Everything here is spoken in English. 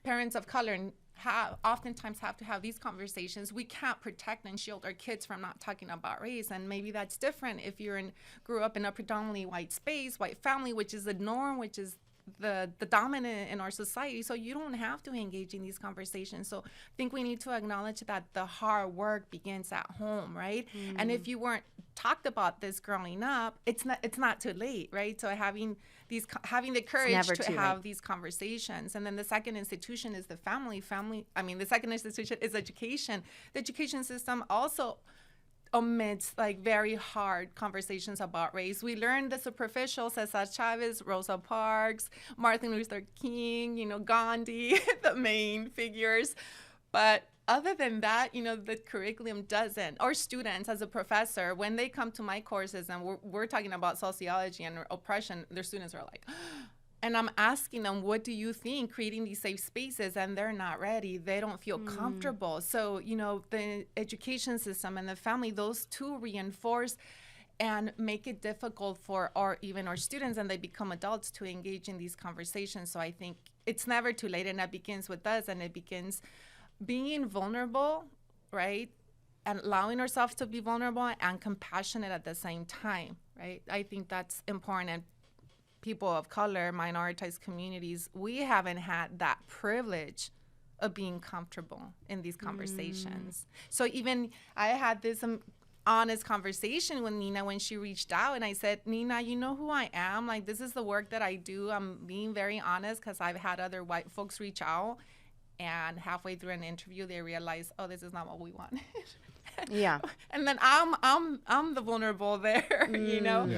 parents of color oftentimes have to have these conversations. We can't protect and shield our kids from not talking about race, and maybe that's different if grew up in a predominantly white space, white family, which is the norm, which is the dominant in our society. So you don't have to engage in these conversations. So I think we need to acknowledge that the hard work begins at home, right? And if you weren't talked about this growing up, it's not too late, right? So having the courage to have these conversations. And then the second institution is the family. The second institution is education. The education system also omits like very hard conversations about race. We learn the superficial, Cesar Chavez, Rosa Parks, Martin Luther King, Gandhi, the main figures. But other than that, the curriculum doesn't. Our students, as a professor, when they come to my courses and we're talking about sociology and oppression, their students are like, and I'm asking them, what do you think, creating these safe spaces? And they're not ready. They don't feel comfortable. So, the education system and the family, those two reinforce and make it difficult for even our students, and they become adults, to engage in these conversations. So I think it's never too late, and that begins with us, and it begins being vulnerable, right? And allowing ourselves to be vulnerable and compassionate at the same time, right? I think that's important. And people of color, minoritized communities, we haven't had that privilege of being comfortable in these conversations. So even I had this honest conversation with Nina when she reached out, and I said, Nina, you know who I am? Like, this is the work that I do. I'm being very honest because I've had other white folks reach out, and halfway through an interview, they realized, oh, this is not what we wanted. Yeah. And then I'm the vulnerable there, Yeah.